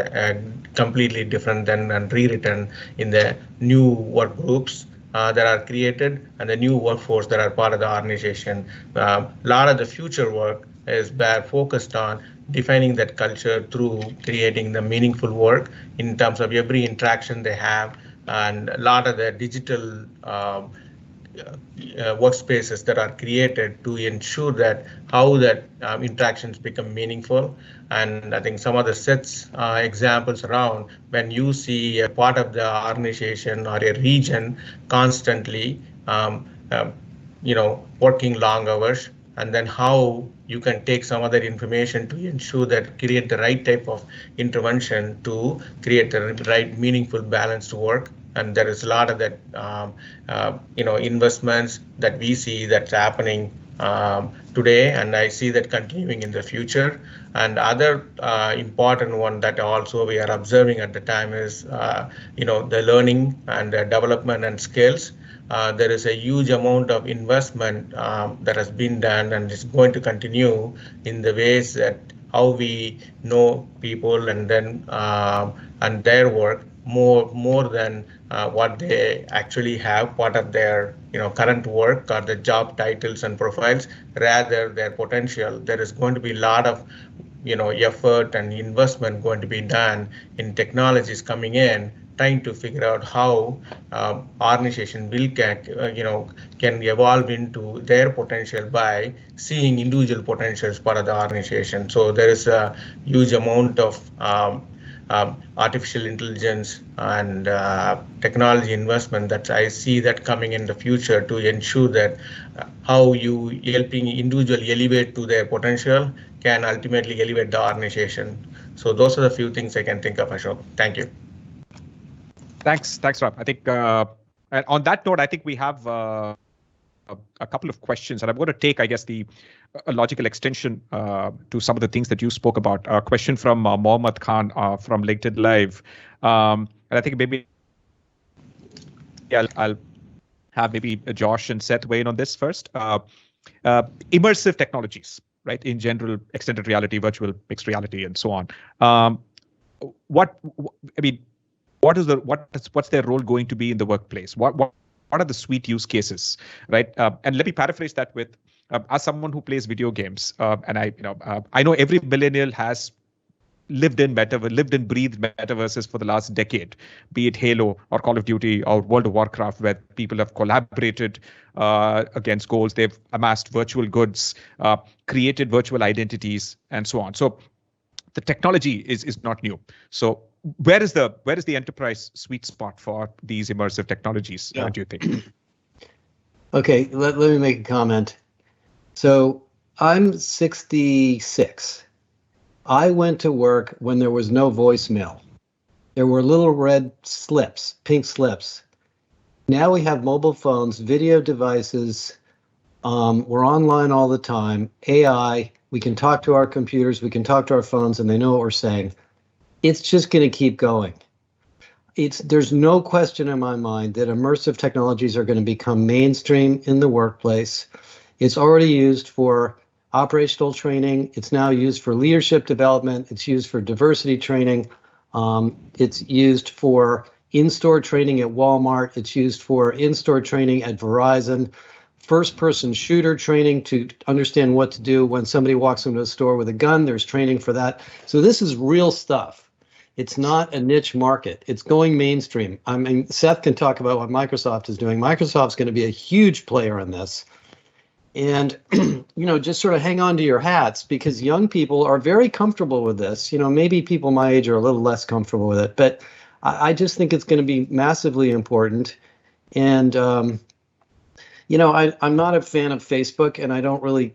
completely different than and rewritten in the new work groups that are created and the new workforce that are part of the organization. A lot of the future work is focused on defining that culture through creating the meaningful work in terms of every interaction they have, and a lot of the digital workspaces that are created to ensure that how that interactions become meaningful. And I think some of the sets examples around when you see a part of the organization or a region constantly working long hours, and then how you can take some of that information to ensure that create the right type of intervention to create the right meaningful balanced work. And there is a lot of that, investments that we see that's happening today, and I see that continuing in the future. And other important one that also we are observing at the time is, the learning and the development and skills. There is a huge amount of investment that has been done and is going to continue in the ways that how we know people and then and their work more than what they actually have part of their current work or the job titles and profiles, rather their potential. There is going to be a lot of effort and investment going to be done in technologies coming in, trying to figure out how organization will can evolve into their potential by seeing individual potential as part of the organization. So there is a huge amount of artificial intelligence and technology investment that I see that coming in the future to ensure that how you helping individual elevate to their potential can ultimately elevate the organization. So those are the few things I can think of, Ashok. Thank you. Thanks, Rob. I think and on that note, I think we have a couple of questions, and I'm going to take, I guess, a logical extension to some of the things that you spoke about. A question from Mohammad Khan from LinkedIn Live, and I think maybe I'll have maybe Josh and Seth weigh in on this first. Immersive technologies, right? In general, extended reality, virtual, mixed reality, and so on. What's their role going to be in the workplace? What are the sweet use cases, right? And let me paraphrase that with, as someone who plays video games, and I know every millennial has lived and breathed metaverses for the last decade, be it Halo or Call of Duty or World of Warcraft, where people have collaborated against goals. They've amassed virtual goods, created virtual identities, and so on. So the technology is not new. So where is the enterprise sweet spot for these immersive technologies? Yeah. Do you think? Okay, let me make a comment. So I'm 66. I went to work when there was no voicemail. There were little red slips, pink slips. Now we have mobile phones, video devices. We're online all the time. AI, we can talk to our computers, we can talk to our phones, and they know what we're saying. It's just going to keep going. there's no question in my mind that immersive technologies are going to become mainstream in the workplace. It's already used for operational training. It's now used for leadership development. It's used for diversity training. It's used for in-store training at Walmart. It's used for in-store training at Verizon. First-person shooter training to understand what to do when somebody walks into a store with a gun. There's training for that. So this is real stuff. It's not a niche market. It's going mainstream. I mean, Seth can talk about what Microsoft is doing. Microsoft's going to be a huge player in this. And, just sort of hang on to your hats, because young people are very comfortable with this. Maybe people my age are a little less comfortable with it, but I just think it's going to be massively important. And, I'm not a fan of Facebook, and I don't really,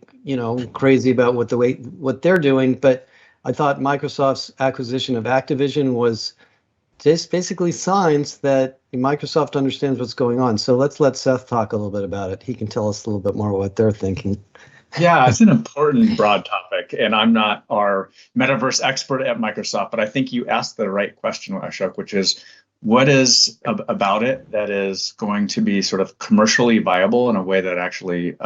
crazy about what they're doing, but I thought Microsoft's acquisition of Activision was just basically signs that Microsoft understands what's going on. So let's let Seth talk a little bit about it. He can tell us a little bit more what they're thinking. Yeah, it's an important broad topic, and I'm not our metaverse expert at Microsoft, but I think you asked the right question, Ashok, which is, what is about it that is going to be sort of commercially viable in a way that actually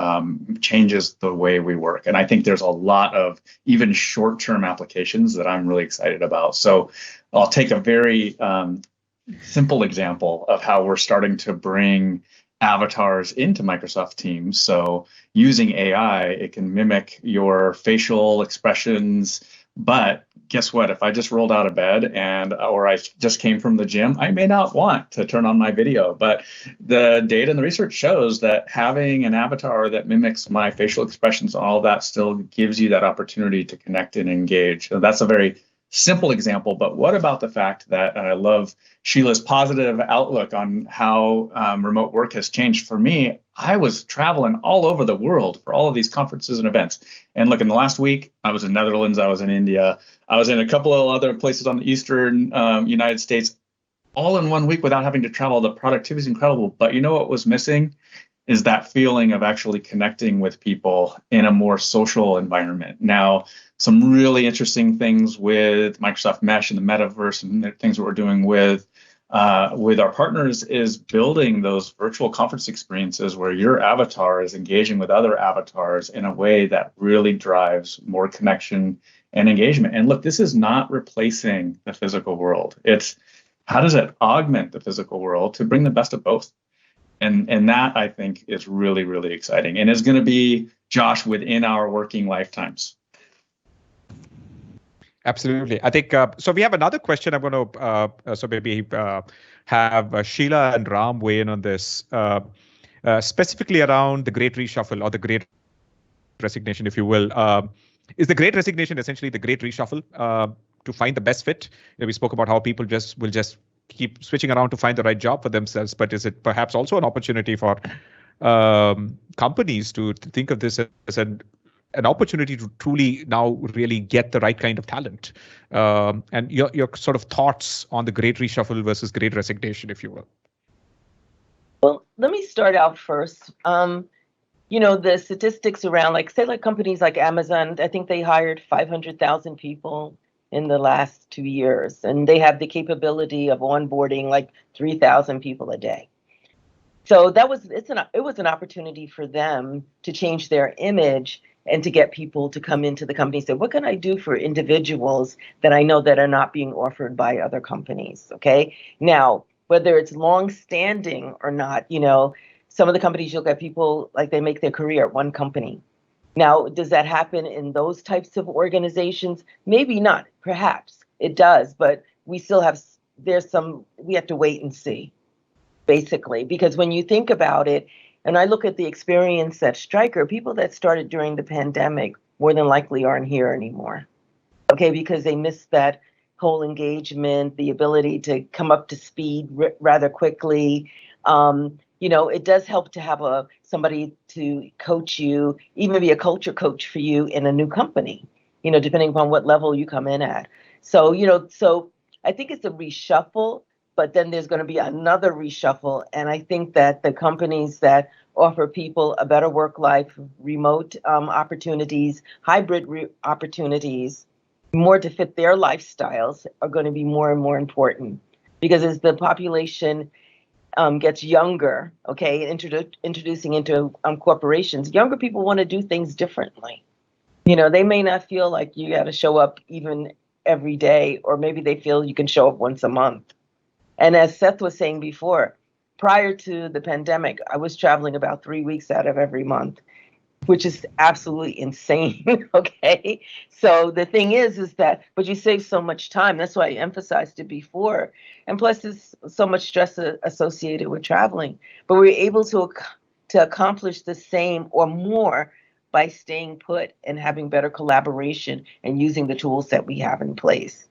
changes the way we work? And I think there's a lot of even short-term applications that I'm really excited about. So I'll take a very simple example of how we're starting to bring avatars into Microsoft Teams. So using AI, it can mimic your facial expressions, but guess what? If I just rolled out of bed or I just came from the gym, I may not want to turn on my video. But the data and the research shows that having an avatar that mimics my facial expressions, all that still gives you that opportunity to connect and engage. So that's a very simple example. But what about the fact that, and I love Sheila's positive outlook on how remote work has changed for me. I was traveling all over the world for all of these conferences and events. And look, in the last week, I was in Netherlands, I was in India, I was in a couple of other places on the Eastern United States, all in 1 week without having to travel. The productivity is incredible. But you know what was missing is that feeling of actually connecting with people in a more social environment. Now, some really interesting things with Microsoft Mesh and the Metaverse and the things that we're doing with our partners is building those virtual conference experiences where your avatar is engaging with other avatars in a way that really drives more connection and engagement. And look, this is not replacing the physical world. It's how does it augment the physical world to bring the best of both? And that, I think, is really, really exciting and is going to be, Josh, within our working lifetimes. Absolutely. I think, so we have another question. I'm going to, so maybe have Sheila and Ram weigh in on this, specifically around the Great Reshuffle or the Great Resignation, if you will. Is the Great Resignation essentially the Great Reshuffle to find the best fit? We spoke about how people will just keep switching around to find the right job for themselves, but is it perhaps also an opportunity for companies to think of this as an opportunity to truly now really get the right kind of talent? And your sort of thoughts on the Great Reshuffle versus Great Resignation, if you will. Well, let me start out first. The statistics around, like companies like Amazon, I think they hired 500,000 people in the last 2 years, and they have the capability of onboarding like 3,000 people a day. So it was an opportunity for them to change their image and to get people to come into the company and say, what can I do for individuals that I know that are not being offered by other companies? Okay. Now, whether it's long-standing or not, some of the companies, you'll get people like they make their career at one company. Now, does that happen in those types of organizations? Maybe not. Perhaps it does, but we still have, we have to wait and see, basically, because when you think about it, and I look at the experience at Stryker, people that started during the pandemic more than likely aren't here anymore, okay, because they missed that whole engagement, the ability to come up to speed rather quickly. It does help to have somebody to coach you, even be a culture coach for you in a new company, depending upon what level you come in at. So I think it's a reshuffle, but then there's going to be another reshuffle. And I think that the companies that offer people a better work life, remote opportunities, hybrid opportunities, more to fit their lifestyles are going to be more and more important. because as the population gets younger, okay, introducing into corporations, younger people want to do things differently. They may not feel like you got to show up even every day, or maybe they feel you can show up once a month. And as Seth was saying before, prior to the pandemic, I was traveling about 3 weeks out of every month, which is absolutely insane. Okay. So the thing is that, but you save so much time. That's why I emphasized it before. And plus there's so much stress associated with traveling, but we're able to accomplish the same or more by staying put and having better collaboration and using the tools that we have in place.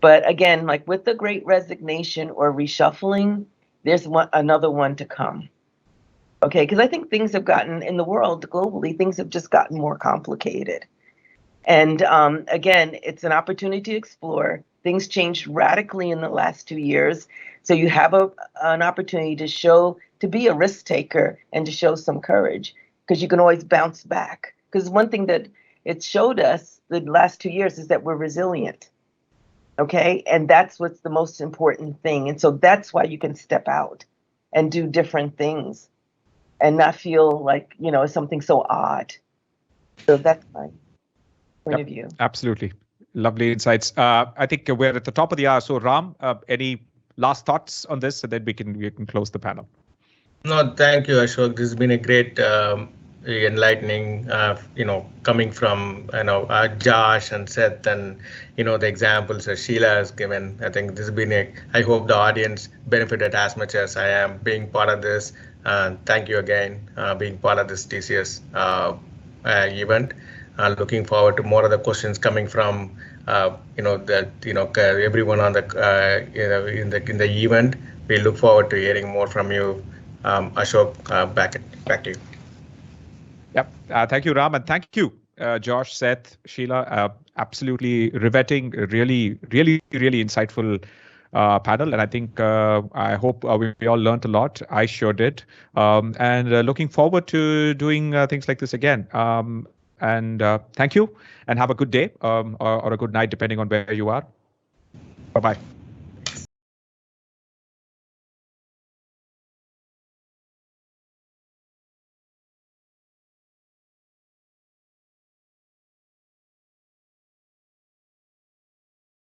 But again, like with the Great Resignation or reshuffling, there's another one to come. Okay, because I think things have gotten, in the world globally, things have just gotten more complicated. And again, it's an opportunity to explore. Things changed radically in the last 2 years. So you have an opportunity to be a risk taker and to show some courage, because you can always bounce back. Because one thing that it showed us the last 2 years is that we're resilient. Okay, and that's what's the most important thing. And so that's why you can step out and do different things and not feel like, it's something so odd. So that's my point of view. Absolutely. Lovely insights. I think we're at the top of the hour. So Ram, any last thoughts on this, and then we can close the panel? No, thank you, Ashok. This has been a great enlightening, coming from, Josh and Seth, and, the examples that Sheila has given. I think this has been I hope the audience benefited as much as I am being part of this. And thank you again, being part of this TCS event. Looking forward to more of the questions coming from, everyone on the in the event. We look forward to hearing more from you. Ashok, back to you. Yep. Thank you, Ram, and thank you, Josh, Seth, Sheila. Absolutely riveting, really, really, really insightful panel. And I think I hope we all learned a lot. I sure did. And looking forward to doing things like this again. And thank you, and have a good day or a good night, depending on where you are. Bye-bye.